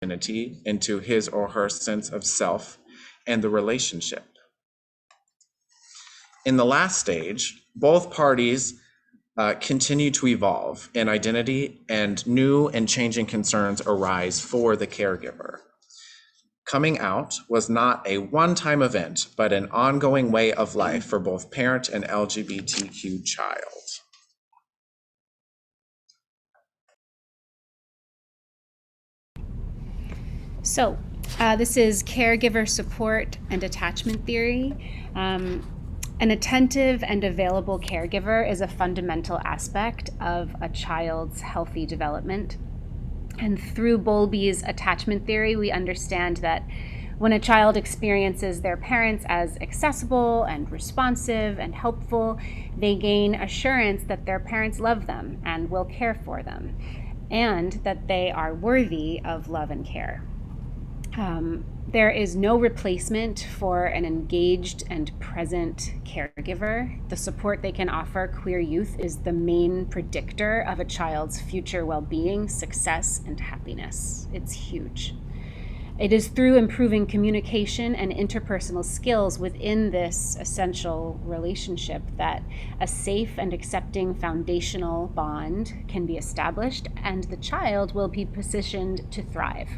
identity into his or her sense of self and the relationship. In the last stage, both parties continue to evolve in identity, and new and changing concerns arise for the caregiver. Coming out was not a one-time event, but an ongoing way of life for both parent and LGBTQ child. So this is caregiver support and attachment theory. An attentive and available caregiver is a fundamental aspect of a child's healthy development. And through Bowlby's attachment theory, we understand that when a child experiences their parents as accessible and responsive and helpful, they gain assurance that their parents love them and will care for them, and that they are worthy of love and care. There is no replacement for an engaged and present caregiver. The support they can offer queer youth is the main predictor of a child's future well-being, success, and happiness. It's huge. It is through improving communication and interpersonal skills within this essential relationship that a safe and accepting foundational bond can be established, and the child will be positioned to thrive.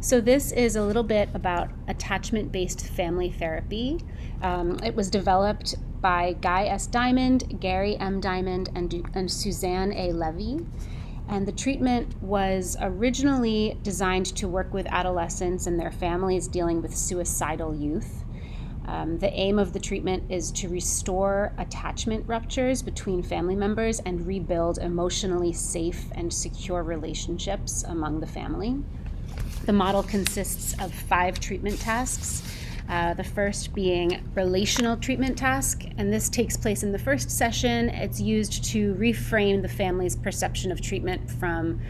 So this is a little bit about attachment-based family therapy. It was developed by Guy S. Diamond, Gary M. Diamond, and Suzanne A. Levy. And the treatment was originally designed to work with adolescents and their families dealing with suicidal youth. The aim of the treatment is to restore attachment ruptures between family members and rebuild emotionally safe and secure relationships among the family. The model consists of 5 treatment tasks. The first being relational treatment task, and this takes place in the first session. It's used to reframe the family's perception of treatment from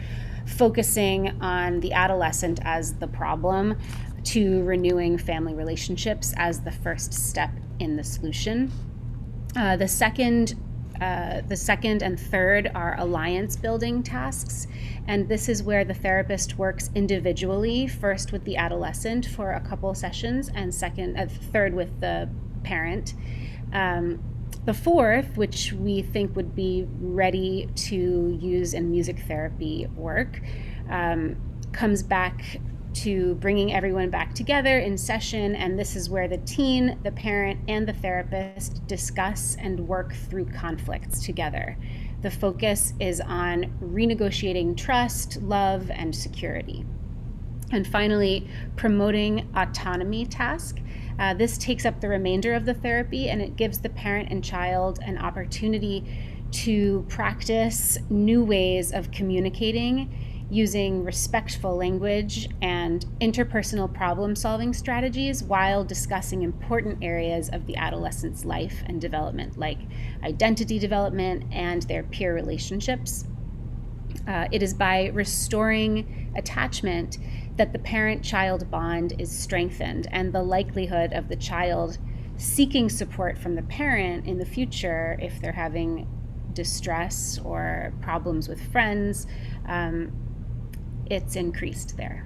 focusing on the adolescent as the problem to renewing family relationships as the first step in the solution. The second and third are alliance building tasks, and this is where the therapist works individually, first with the adolescent for a couple sessions, and third with the parent. The fourth, which we think would be ready to use in music therapy work, comes back to bringing everyone back together in session, and this is where the teen, the parent, and the therapist discuss and work through conflicts together. The focus is on renegotiating trust, love, and security. And finally, promoting autonomy task. This takes up the remainder of the therapy, and it gives the parent and child an opportunity to practice new ways of communicating using respectful language and interpersonal problem-solving strategies while discussing important areas of the adolescent's life and development, like identity development and their peer relationships. It is by restoring attachment that the parent-child bond is strengthened, and the likelihood of the child seeking support from the parent in the future, if they're having distress or problems with friends, it's increased there.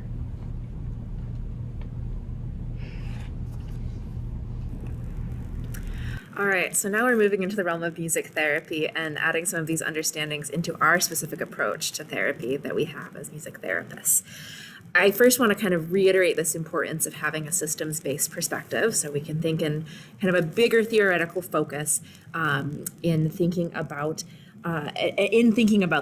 All right, so now we're moving into the realm of music therapy and adding some of these understandings into our specific approach to therapy that we have as music therapists. I first want to kind of reiterate this importance of having a systems-based perspective, so we can think in kind of a bigger theoretical focus in thinking about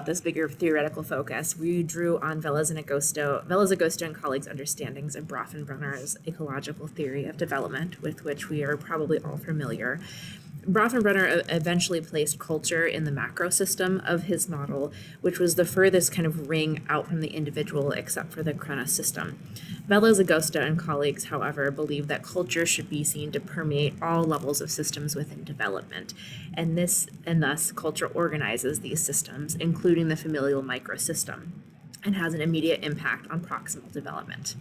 this bigger theoretical focus. We drew on Velez Agosto and colleagues' understandings of Bronfenbrenner's ecological theory of development, with which we are probably all familiar. Bronfenbrenner eventually placed culture in the macro system of his model, which was the furthest kind of ring out from the individual except for the Kronos system. Velez Agosto and colleagues, however, believe that culture should be seen to permeate all levels of systems within development, and thus culture organizes these systems, including the familial microsystem. and has an immediate impact on proximal development.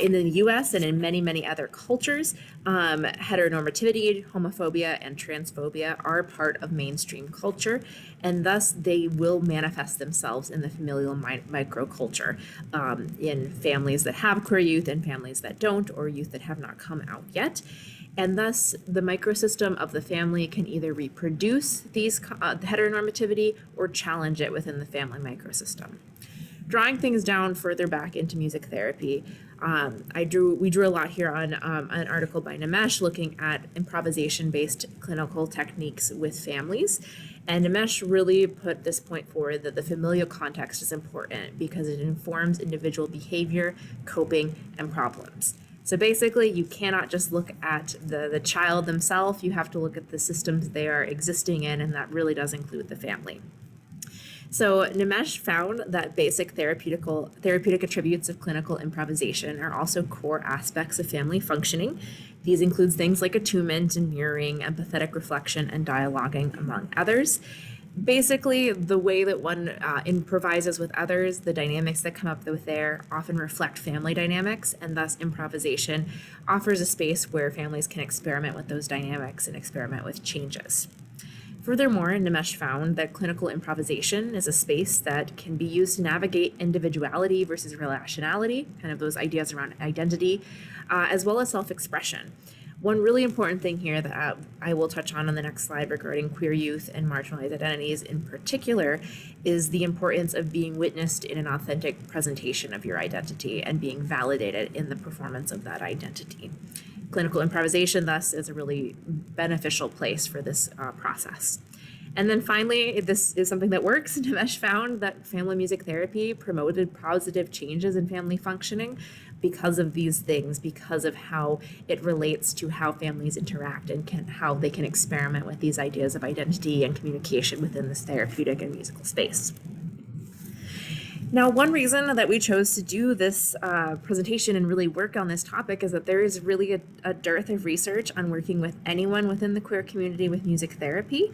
In the US and in many, many other cultures, heteronormativity, homophobia, and transphobia are part of mainstream culture, and thus they will manifest themselves in the familial microculture, in families that have queer youth and families that don't, or youth that have not come out yet. And thus, the microsystem of the family can either reproduce these heteronormativity or challenge it within the family microsystem. Drawing things down further back into music therapy, we drew a lot here on an article by Nimesh looking at improvisation-based clinical techniques with families. And Nimesh really put this point forward that the familial context is important because it informs individual behavior, coping, and problems. So basically, you cannot just look at the child themselves, you have to look at the systems they are existing in, and that really does include the family. So Nimesh found that basic therapeutic attributes of clinical improvisation are also core aspects of family functioning. These include things like attunement and mirroring, empathetic reflection, and dialoguing, among others. Basically, the way that one improvises with others, the dynamics that come up with there often reflect family dynamics, and thus improvisation offers a space where families can experiment with those dynamics and experiment with changes. Furthermore, Nimesh found that clinical improvisation is a space that can be used to navigate individuality versus relationality, kind of those ideas around identity, as well as self-expression. One really important thing here that I will touch on the next slide regarding queer youth and marginalized identities in particular is the importance of being witnessed in an authentic presentation of your identity and being validated in the performance of that identity. Clinical improvisation, thus, is a really beneficial place for this process. And then finally, this is something that works. Nimesh found that family music therapy promoted positive changes in family functioning because of these things, because of how it relates to how families interact and how they can experiment with these ideas of identity and communication within this therapeutic and musical space. Now, one reason that we chose to do this presentation and really work on this topic is that there is really a dearth of research on working with anyone within the queer community with music therapy.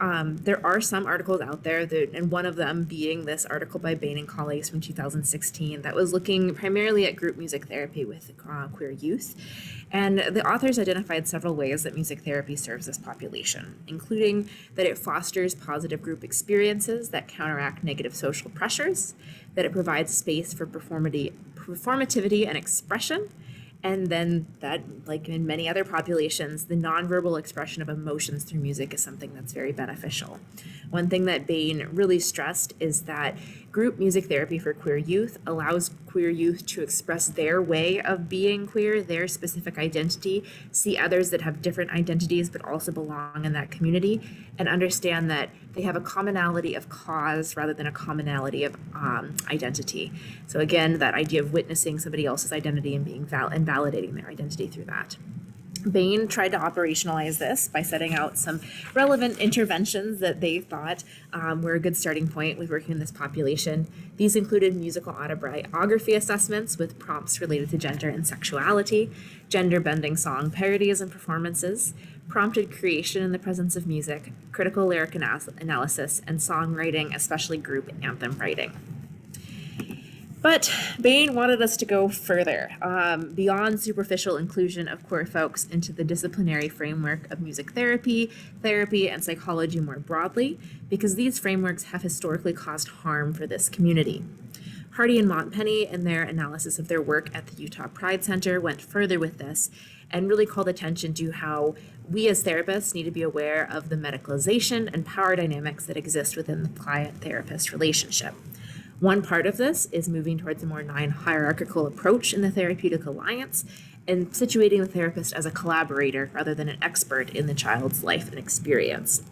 There are some articles out there, and one of them being this article by Bain and colleagues from 2016 that was looking primarily at group music therapy with queer youth. And the authors identified several ways that music therapy serves this population, including that it fosters positive group experiences that counteract negative social pressures, that it provides space for performativity and expression, and then that, like in many other populations, the nonverbal expression of emotions through music is something that's very beneficial. One thing that Bain really stressed is that group music therapy for queer youth allows queer youth to express their way of being queer, their specific identity, see others that have different identities but also belong in that community, and understand that they have a commonality of cause rather than a commonality of identity. So again, that idea of witnessing somebody else's identity and being and validating their identity through that. Bain tried to operationalize this by setting out some relevant interventions that they thought were a good starting point with working in this population. These included musical autobiography assessments with prompts related to gender and sexuality, gender-bending song parodies and performances, prompted creation in the presence of music, critical lyric analysis, and songwriting, especially group anthem writing. But Bain wanted us to go further, beyond superficial inclusion of queer folks into the disciplinary framework of music therapy, and psychology more broadly, because these frameworks have historically caused harm for this community. Hardy and Montpenny, in their analysis of their work at the Utah Pride Center, went further with this and really called attention to how we as therapists need to be aware of the medicalization and power dynamics that exist within the client-therapist relationship. One part of this is moving towards a more non-hierarchical approach in the therapeutic alliance and situating the therapist as a collaborator rather than an expert in the child's life and experience.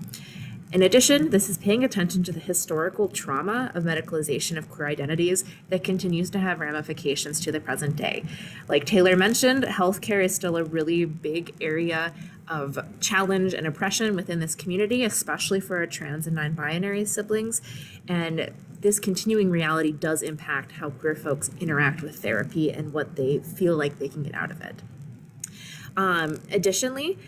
In addition, this is paying attention to the historical trauma of medicalization of queer identities that continues to have ramifications to the present day. Like Taylor mentioned, healthcare is still a really big area of challenge and oppression within this community, especially for our trans and non-binary siblings. And this continuing reality does impact how queer folks interact with therapy and what they feel like they can get out of it. Additionally,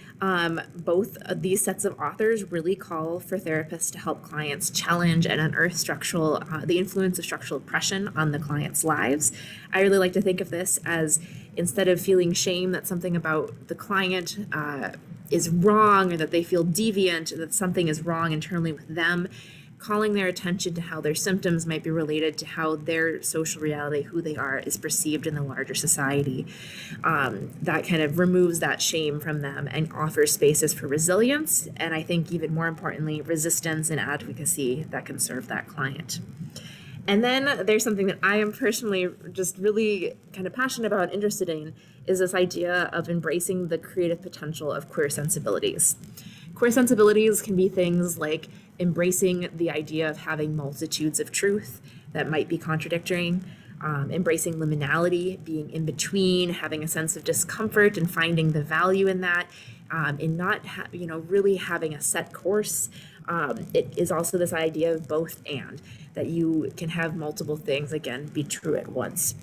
both of these sets of authors really call for therapists to help clients challenge and unearth the influence of structural oppression on the client's lives. I really like to think of this as, instead of feeling shame that something about the client is wrong, or that they feel deviant, that something is wrong internally with them, calling their attention to how their symptoms might be related to how their social reality, who they are, is perceived in the larger society. That kind of removes that shame from them and offers spaces for resilience, and I think even more importantly, resistance and advocacy that can serve that client. And then there's something that I am personally just really kind of passionate about and interested in, is this idea of embracing the creative potential of queer sensibilities. Queer sensibilities can be things like embracing the idea of having multitudes of truth that might be contradictory, embracing liminality, being in between, having a sense of discomfort and finding the value in that, in not really having a set course. It is also this idea of both and, that you can have multiple things, again, be true at once.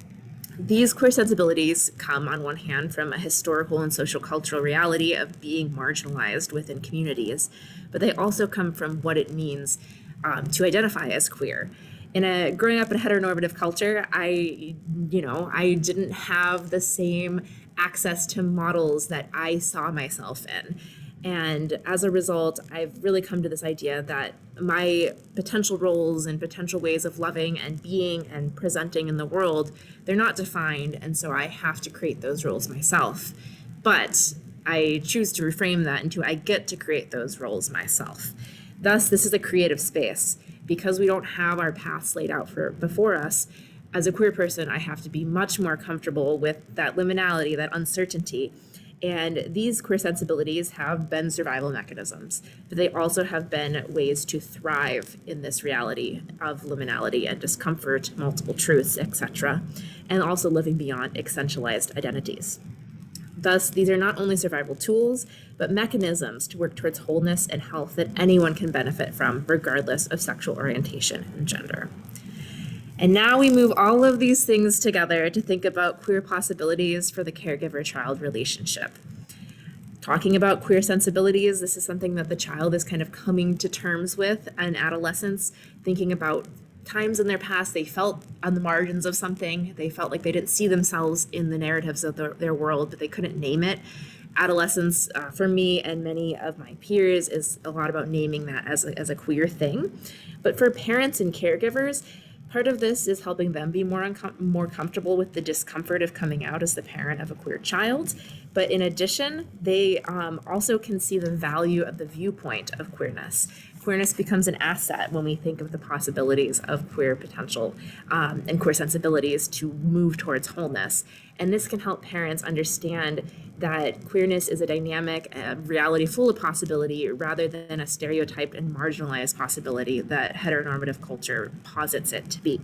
These queer sensibilities come, on one hand, from a historical and social cultural reality of being marginalized within communities, but they also come from what it means to identify as queer. Growing up in a heteronormative culture, I didn't have the same access to models that I saw myself in. And as a result, I've really come to this idea that my potential roles and potential ways of loving and being and presenting in the world, they're not defined, and so I have to create those roles myself. But I choose to reframe that into I get to create those roles myself. Thus, this is a creative space. Because we don't have our paths laid out before us, as a queer person, I have to be much more comfortable with that liminality, that uncertainty. And these queer sensibilities have been survival mechanisms, but they also have been ways to thrive in this reality of liminality and discomfort, multiple truths, etc., and also living beyond essentialized identities. Thus, these are not only survival tools, but mechanisms to work towards wholeness and health that anyone can benefit from, regardless of sexual orientation and gender. And now we move all of these things together to think about queer possibilities for the caregiver-child relationship. Talking about queer sensibilities, this is something that the child is kind of coming to terms with in adolescence, thinking about times in their past they felt on the margins of something, they felt like they didn't see themselves in the narratives of their world, but they couldn't name it. Adolescence, for me and many of my peers, is a lot about naming that as a queer thing. But for parents and caregivers, part of this is helping them be more comfortable with the discomfort of coming out as the parent of a queer child. But in addition, they also can see the value of the viewpoint of queerness. Queerness becomes an asset when we think of the possibilities of queer potential and queer sensibilities to move towards wholeness. And this can help parents understand that queerness is a dynamic reality full of possibility rather than a stereotyped and marginalized possibility that heteronormative culture posits it to be.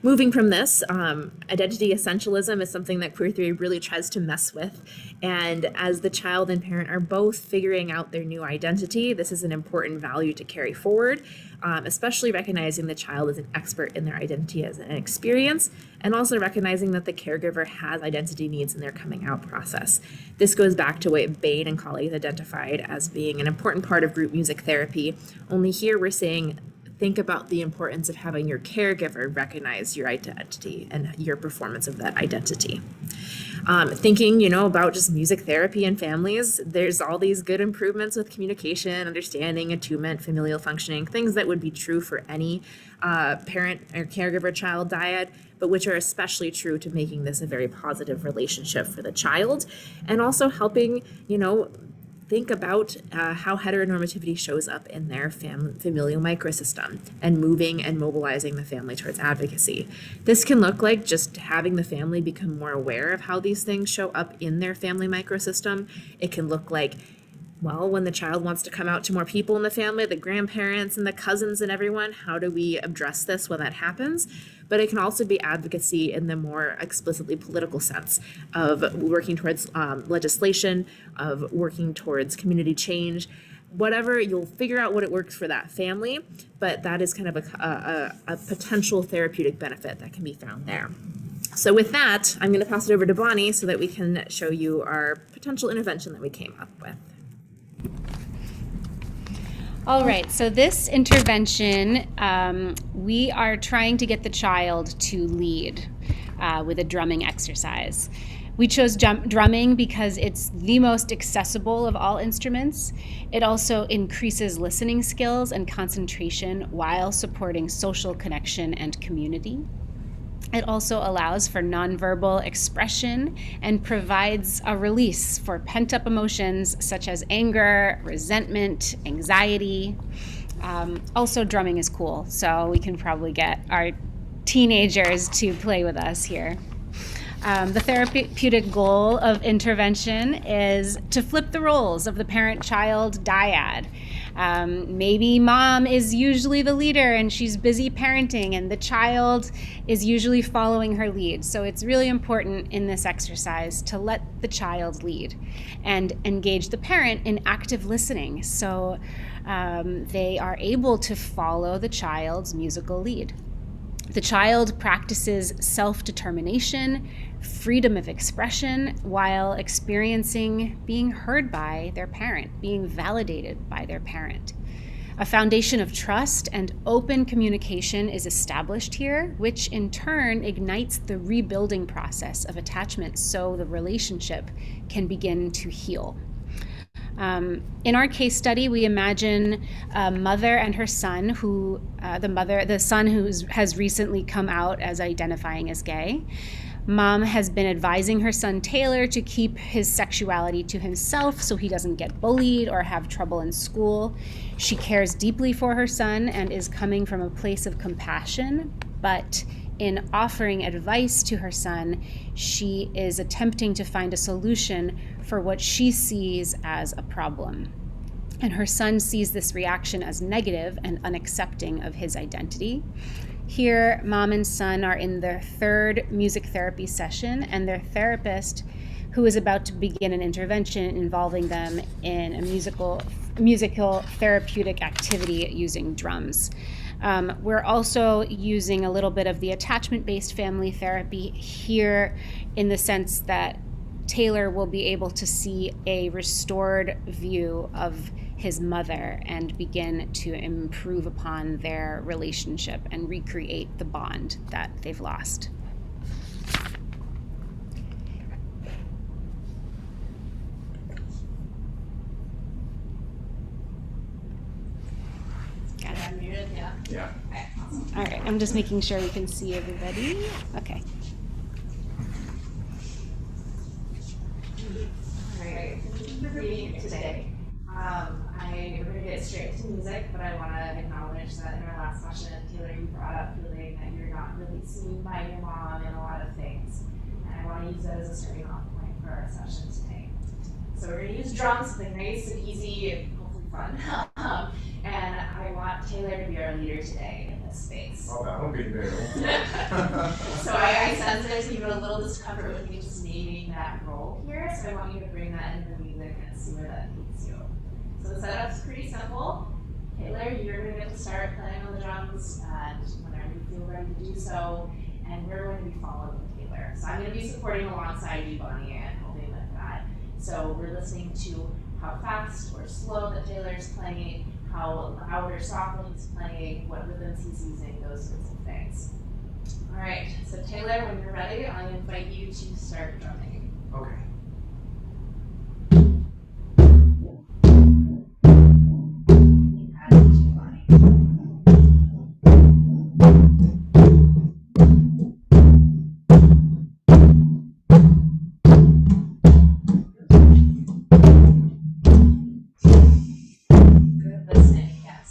Moving from this, identity essentialism is something that queer theory really tries to mess with. And as the child and parent are both figuring out their new identity, this is an important value to carry forward, especially recognizing the child as an expert in their identity as an experience, and also recognizing that the caregiver has identity needs in their coming out process. This goes back to what Bain and colleagues identified as being an important part of group music therapy. Only here we're saying, think about the importance of having your caregiver recognize your identity and your performance of that identity. Thinking, about just music therapy and families, there's all these good improvements with communication, understanding, attunement, familial functioning, things that would be true for any parent or caregiver child dyad, but which are especially true to making this a very positive relationship for the child, and also helping, think about how heteronormativity shows up in their familial microsystem and moving and mobilizing the family towards advocacy. This can look like just having the family become more aware of how these things show up in their family microsystem. It can look like, when the child wants to come out to more people in the family, the grandparents and the cousins and everyone, how do we address this when that happens? But it can also be advocacy in the more explicitly political sense of working towards legislation, of working towards community change. Whatever, you'll figure out what it works for that family, but that is kind of a potential therapeutic benefit that can be found there. So with that, I'm going to pass it over to Bonnie so that we can show you our potential intervention that we came up with. All right, so this intervention, we are trying to get the child to lead with a drumming exercise. We chose drumming because it's the most accessible of all instruments. It also increases listening skills and concentration while supporting social connection and community. It also allows for nonverbal expression and provides a release for pent-up emotions such as anger, resentment, anxiety. Also, drumming is cool, so we can probably get our teenagers to play with us here. The therapeutic goal of intervention is to flip the roles of the parent-child dyad. Maybe mom is usually the leader and she's busy parenting, and the child is usually following her lead. So it's really important in this exercise to let the child lead and engage the parent in active listening, so they are able to follow the child's musical lead. The child practices self-determination, freedom of expression, while experiencing being heard by their parent, being validated by their parent. A foundation of trust and open communication is established here, which in turn ignites the rebuilding process of attachment so the relationship can begin to heal. In our case study, we imagine a mother and her son the son who has recently come out as identifying as gay. Mom has been advising her son Taylor to keep his sexuality to himself so he doesn't get bullied or have trouble in school. She cares deeply for her son and is coming from a place of compassion, but in offering advice to her son, she is attempting to find a solution for what she sees as a problem. And her son sees this reaction as negative and unaccepting of his identity. Here, mom and son are in their third music therapy session, and their therapist, who is about to begin an intervention involving them in a musical therapeutic activity using drums. We're also using a little bit of the attachment-based family therapy here, in the sense that Taylor will be able to see a restored view of his mother and begin to improve upon their relationship and recreate the bond that they've lost. Got it. Muted, yeah. Yeah. Okay, awesome. All right, I'm just making sure we can see everybody. Okay. All right, for being here today. We're going to get straight to music, but I want to acknowledge that in our last session, Taylor, you brought up feeling that you're not really seen by your mom in a lot of things. And I want to use that as a starting off point for our session today. So we're going to use drums, something nice and easy and hopefully fun. And I want Taylor to be our leader today in this space. Oh, that would be new. So I sense there's even a little discomfort with me just naming that role here. So I want you to bring that into the music and see where that leads you. So the setup's pretty simple. Taylor, you're going to get to start playing on the drums and whenever you feel ready to do so. And we're going to be following Taylor. So I'm going to be supporting alongside you, Bonnie, and helping with that. So we're listening to how fast or slow that Taylor's playing, how loud or softly he's playing, what rhythms he's using, those sorts of things. All right, so Taylor, when you're ready, I invite you to start drumming. Okay. Add it to Bonnie. Good listening, yes.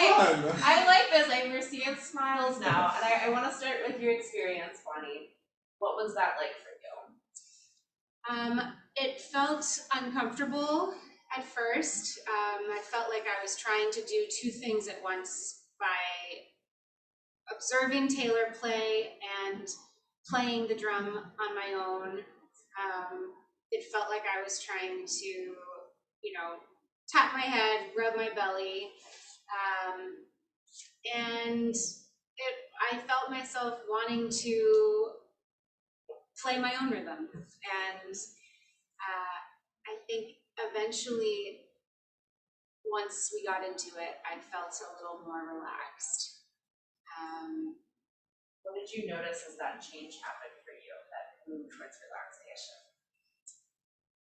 I like this. We're seeing smiles now, and I want to start with your experience, Bonnie. What was that like for you? It felt uncomfortable at first. I felt like I was trying to do two things at once by observing Taylor play and playing the drum on my own. It felt like I was trying to, you know, tap my head, rub my belly, and I felt myself wanting to play my own rhythm. And I think eventually, once we got into it, I felt a little more relaxed. What did you notice as that change happened for you, that move towards relaxation?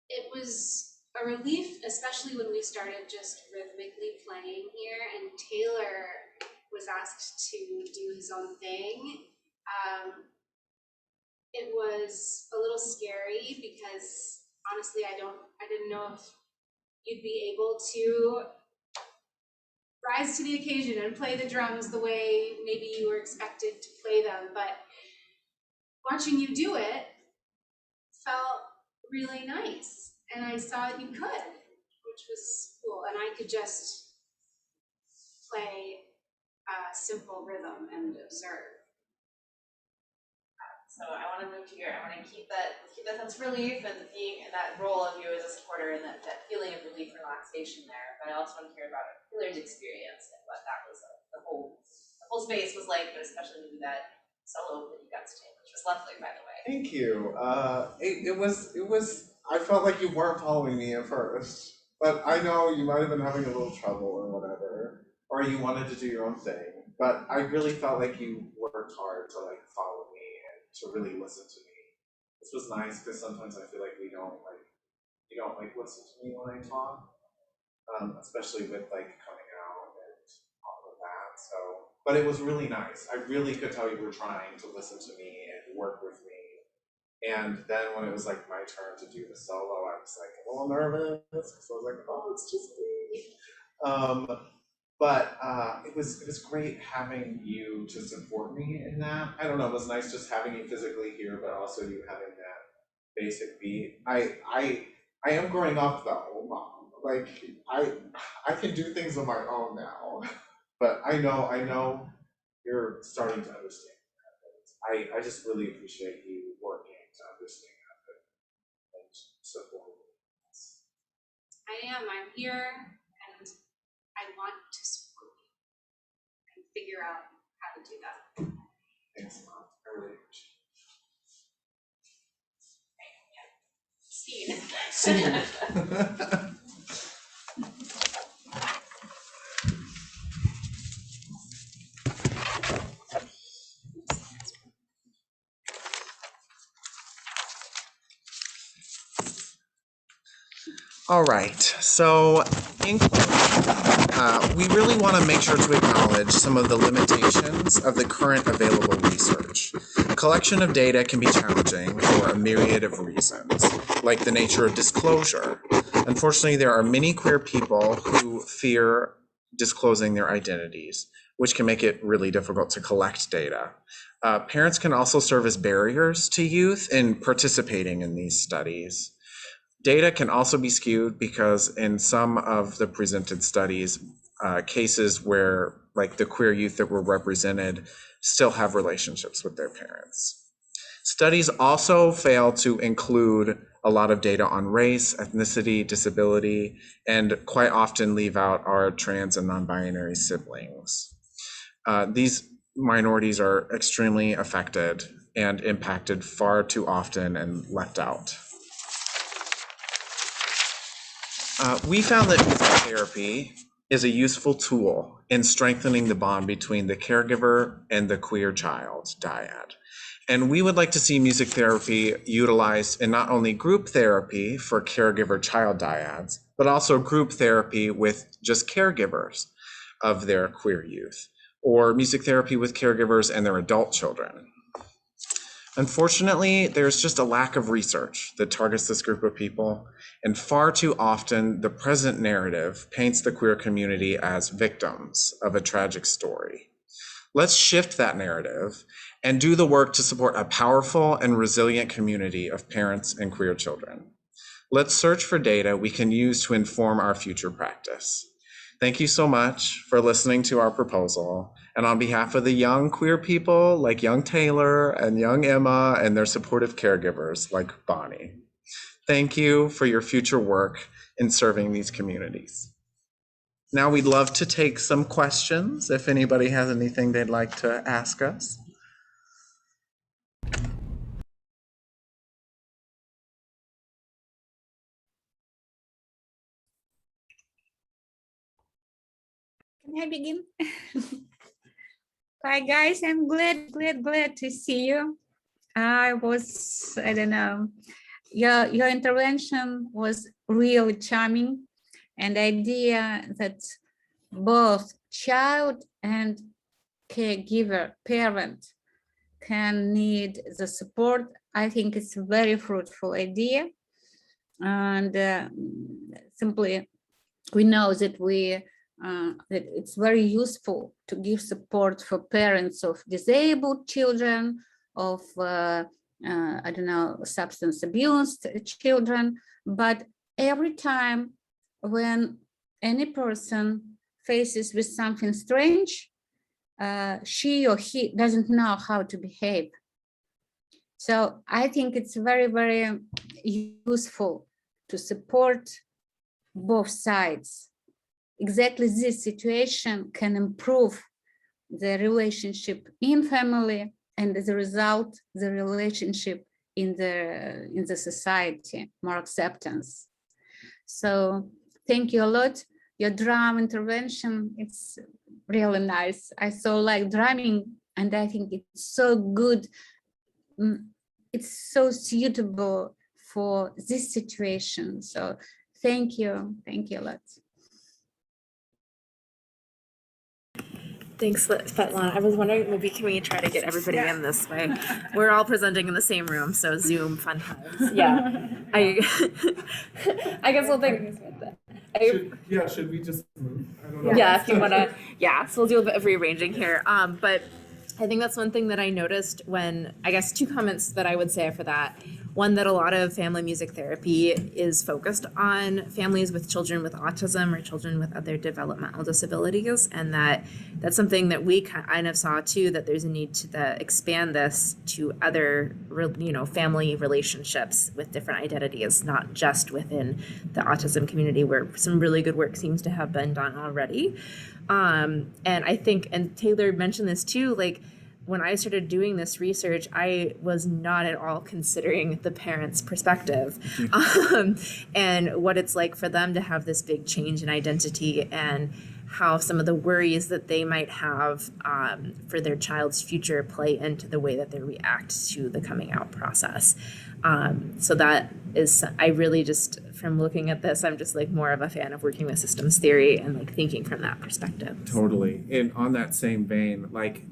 It was a relief, especially when we started just rhythmically playing here, and Taylor was asked to do his own thing. It was a little scary because honestly, I didn't know if you'd be able to rise to the occasion and play the drums the way maybe you were expected to play them, but watching you do it felt really nice, and I saw you could, which was cool, and I could just play a simple rhythm and observe. So I want to move to I want to keep that sense of relief and being in that role of you as a supporter and that feeling of relief and relaxation there. But I also want to hear about Taylor's experience and what that was, the whole space was like, but especially maybe that solo that you got to take, which was lovely, by the way. Thank you. It was. I felt like you weren't following me at first, but I know you might have been having a little trouble or whatever, or you wanted to do your own thing. But I really felt like you worked hard to like follow me and to really listen to me. This was nice because sometimes I feel like you don't listen to me when I talk, especially with like coming out and all of that. So, but it was really nice. I really could tell you were trying to listen to me and work with me. And then when it was like my turn to do the solo, I was like a little nervous because I was like, oh, it's just me. But it was great having you to support me in that. I don't know, it was nice just having you physically here, but also you having that basic beat. I am growing up though, Mom. Like I can do things on my own now, but I know you're starting to understand that. I just really appreciate you working to understand that and support me. I'm here, and I want to support you and figure out how to do that. Thanks, Mom. I really appreciate it. Scene. All right, so in closing, we really want to make sure to acknowledge some of the limitations of the current available research. Collection of data can be challenging for a myriad of reasons, like the nature of disclosure. Unfortunately, there are many queer people who fear disclosing their identities, which can make it really difficult to collect data. Parents can also serve as barriers to youth in participating in these studies. Data can also be skewed because in some of the presented studies, cases where like the queer youth that were represented still have relationships with their parents. Studies also fail to include a lot of data on race, ethnicity, disability, and quite often leave out our trans and non-binary siblings. These minorities are extremely affected and impacted far too often and left out. We found that music therapy is a useful tool in strengthening the bond between the caregiver and the queer child, Dyad. And we would like to see music therapy utilized in not only group therapy for caregiver child dyads, but also group therapy with just caregivers of their queer youth, or music therapy with caregivers and their adult children. Unfortunately, there's just a lack of research that targets this group of people, and far too often the present narrative paints the queer community as victims of a tragic story. Let's shift that narrative and do the work to support a powerful and resilient community of parents and queer children. Let's search for data we can use to inform our future practice. Thank you so much for listening to our proposal. And on behalf of the young queer people like young Taylor and young Emma and their supportive caregivers like Bonnie, thank you for your future work in serving these communities. Now we'd love to take some questions if anybody has anything they'd like to ask us. Can I begin? Hi guys, I'm glad to see you. I don't know, your intervention was really charming, and the idea that both child and caregiver, parent can need the support, I think it's a very fruitful idea. And simply, we know that that it's very useful to give support for parents of disabled children, of I don't know, substance abuse children, but every time when any person faces with something strange, she or he doesn't know how to behave. So I think it's very, very useful to support both sides. Exactly this situation can improve the relationship in family, and as a result, the relationship in the society, more acceptance. So thank you a lot. Your drum intervention, it's really nice. I so like drumming, and I think it's so good. It's so suitable for this situation. So thank you a lot. Thanks, Svetlana. I was wondering, maybe can we try to get everybody in this way? We're all presenting in the same room, so Zoom fun times. Yeah, I guess we'll think. Should we just move? I don't know. Yeah, if you want to. Yeah, so we'll do a bit of rearranging here. But I think that's one thing that I noticed when, I guess, two comments that I would say for that. One, that a lot of family music therapy is focused on families with children with autism or children with other developmental disabilities, and that's something that we kind of saw too, that there's a need to expand this to other, family relationships with different identities, not just within the autism community, where some really good work seems to have been done already. And I think, and Taylor mentioned this too, like, when I started doing this research, I was not at all considering the parents' perspective and what it's like for them to have this big change in identity, and how some of the worries that they might have for their child's future play into the way that they react to the coming out process. So that is, I really just, from looking at this, I'm just like more of a fan of working with systems theory and like thinking from that perspective. Totally. And on that same vein, like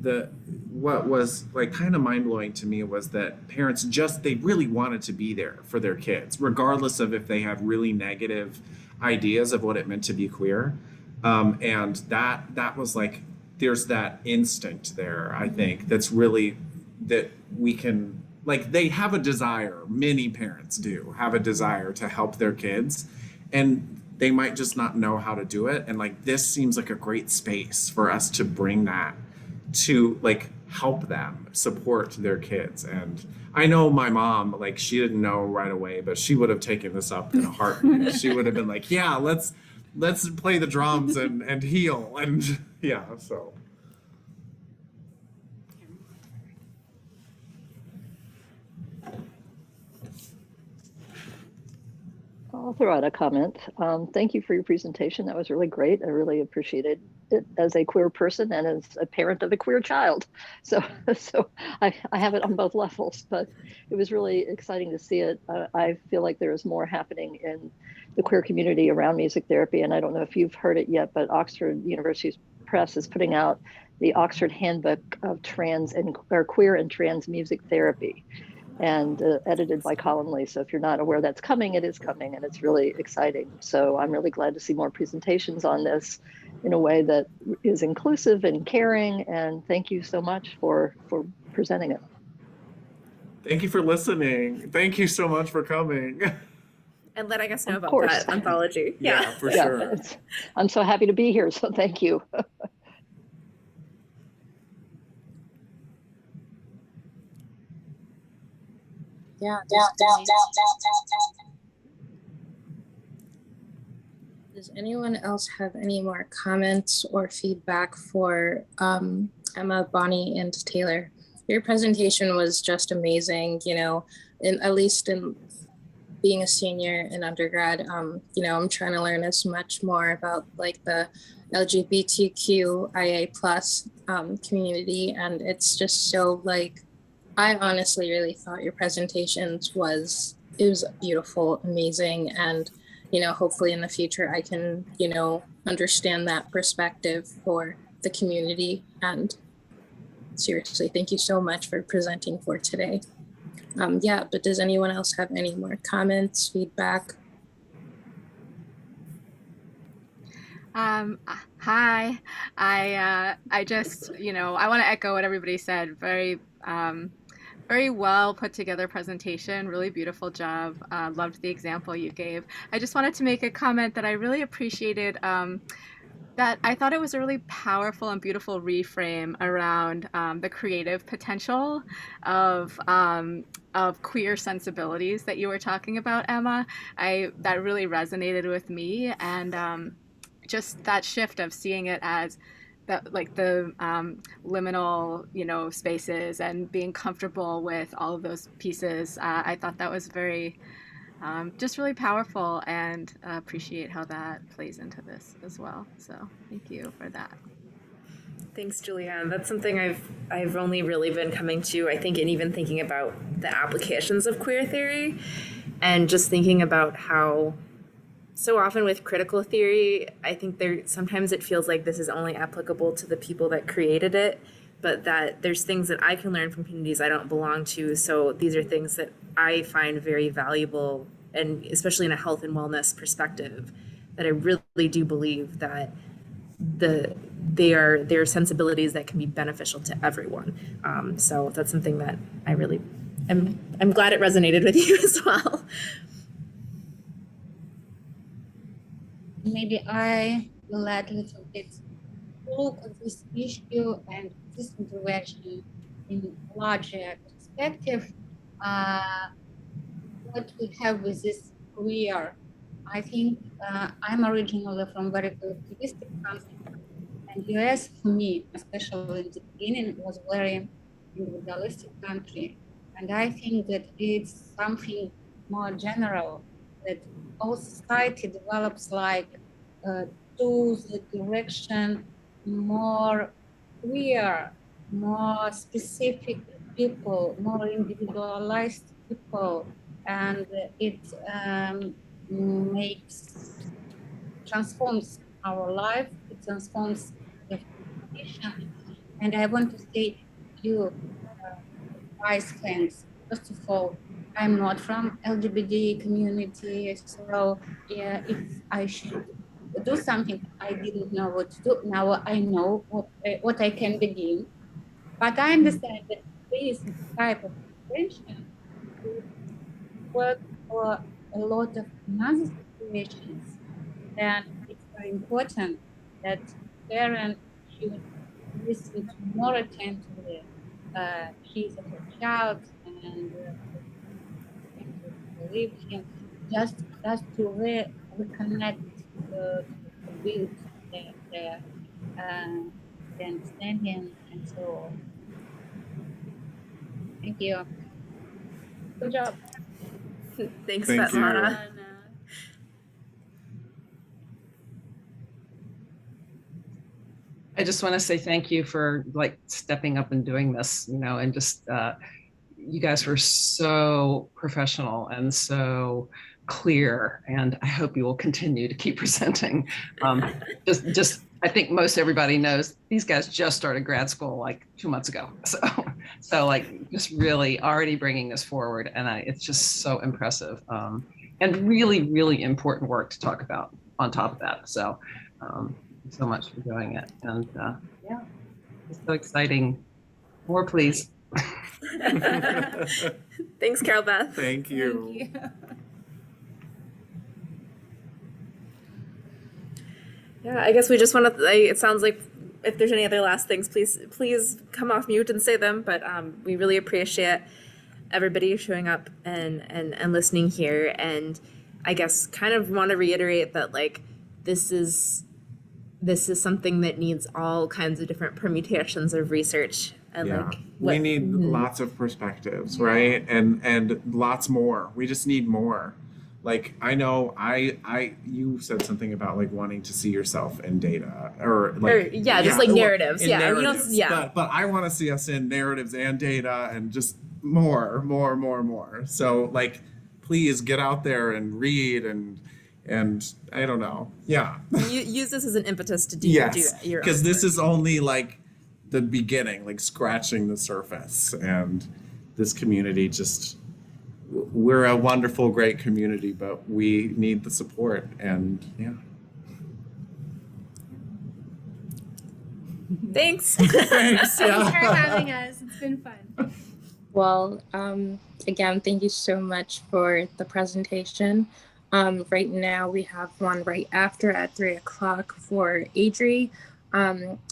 what was like kind of mind-blowing to me was that parents they really wanted to be there for their kids, regardless of if they had really negative ideas of what it meant to be queer. And that was like, there's that instinct there, I think, that's really, that we can, like, they have a desire, many parents do have a desire to help their kids, and they might just not know how to do it. And like, this seems like a great space for us to bring that to, like, help them support their kids. And I know my mom, like, she didn't know right away, but she would have taken this up in a heartbeat. She would have been like, yeah, let's play the drums and heal. And yeah, so. I'll throw out a comment. Thank you for your presentation. That was really great. I really appreciated it as a queer person and as a parent of a queer child. So I have it on both levels, but it was really exciting to see it. I feel like there is more happening in the queer community around music therapy. And I don't know if you've heard it yet, but Oxford University Press is putting out the Oxford Handbook of Queer and Trans Music Therapy, and edited by Colin Lee. So if you're not aware that's coming, it is coming, and it's really exciting. So I'm really glad to see more presentations on this in a way that is inclusive and caring. And thank you so much for presenting it. Thank you for listening. Thank you so much for coming. And letting us know Of about course. that anthology. Yeah, for sure. I'm so happy to be here, so thank you. Yeah. Does anyone else have any more comments or feedback for Emma, Bonnie, and Taylor? Your presentation was just amazing, you know, at least in being a senior in undergrad, you know, I'm trying to learn as much more about like the LGBTQIA plus community. And it's just so like, I honestly really thought your presentations it was beautiful, amazing. And, you know, hopefully in the future I can, you know, understand that perspective for the community. And seriously, thank you so much for presenting for today. Yeah, but does anyone else have any more comments, feedback? Hi, I just, you know, I want to echo what everybody said. Very well put together presentation, really beautiful job. Loved the example you gave. I just wanted to make a comment that I really appreciated, that I thought it was a really powerful and beautiful reframe around the creative potential of queer sensibilities that you were talking about, Emma. That really resonated with me, and just that shift of seeing it as that, like the liminal, you know, spaces and being comfortable with all of those pieces. I thought that was very just really powerful, and appreciate how that plays into this as well. So thank you for that. Thanks, Julianne. That's something I've only really been coming to, I think, and even thinking about the applications of queer theory, and just thinking about how so often with critical theory, I think sometimes it feels like this is only applicable to the people that created it, but that there's things that I can learn from communities I don't belong to. So these are things that I find very valuable, and especially in a health and wellness perspective, that I really do believe that they are sensibilities that can be beneficial to everyone. So that's something that I really I'm glad it resonated with you as well. Maybe I will add a little bit look at this issue and this intervention in a larger perspective. What we have with this queer, I think I'm originally from very collectivistic country, and US for me, especially in the beginning, was very individualistic country. And I think that it's something more general, that all society develops like to the direction more queer, more specific people, more individualized people, and it transforms our life, it transforms the condition. And I want to say you wise things. First of all, I'm not from LGBT community, so yeah, if I should do something I didn't know what to do, now I know what I can begin. But I understand that this type of intervention work for a lot of other situations. Then it's very important that parents should listen to more attentively his or her child and believe him, just to reconnect, to build their understanding and so on. Thank you. Good job. Thanks, Thank you. Svetlana. I just want to say thank you for like stepping up and doing this, you know, and just you guys were so professional and so clear, and I hope you will continue to keep presenting. Just I think most everybody knows these guys just started grad school like 2 months ago. So like just really already bringing this forward, and it's just so impressive, and really, really important work to talk about on top of that. So thank you so much for doing it. And yeah, it's so exciting. More, please. Thanks, Carol Beth. Thank you. Thank you. Yeah, I guess we just want to. It sounds like if there's any other last things, please come off mute and say them. But we really appreciate everybody showing up and listening here. And I guess kind of want to reiterate that like this is something that needs all kinds of different permutations of research. And Yeah, like we need lots of perspectives, right? And lots more. We just need more. Like I know you said something about like wanting to see yourself in data or like just like narratives. in Yeah, narratives. you don't, But I want to see us in narratives and data and just more. So like please get out there and read and I don't know. Yeah. you use this as an impetus to do Yes, your because own this work. is only like the beginning, like scratching the surface. And this community we're a wonderful, great community, but we need the support. And yeah. Thanks. Thanks. Thanks for Yeah. having us. It's been fun. Well, again, thank you so much for the presentation. Right now we have one right after at 3 o'clock for Adri.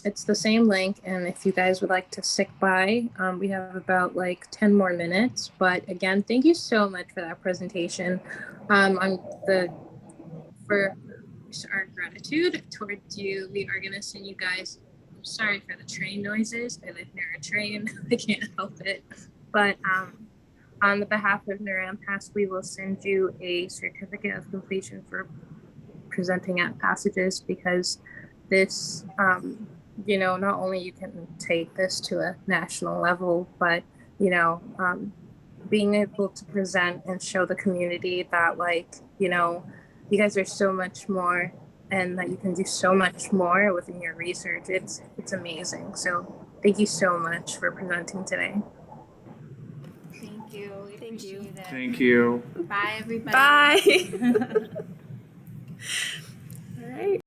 It's the same link, and if you guys would like to stick by, we have about like 10 more minutes. But again, thank you so much for that presentation. For our gratitude towards you, we are gonna send you guys. I'm sorry for the train noises. I live near a train. I can't help it. But on the behalf of NER-AMTAS, we will send you a certificate of completion for presenting at passages, because this, not only you can take this to a national level, but, being able to present and show the community that, like, you guys are so much more and that you can do so much more within your research. It's amazing. So thank you so much for presenting today. Thank you. We appreciate it. Thank you. Bye, everybody. Bye. All right.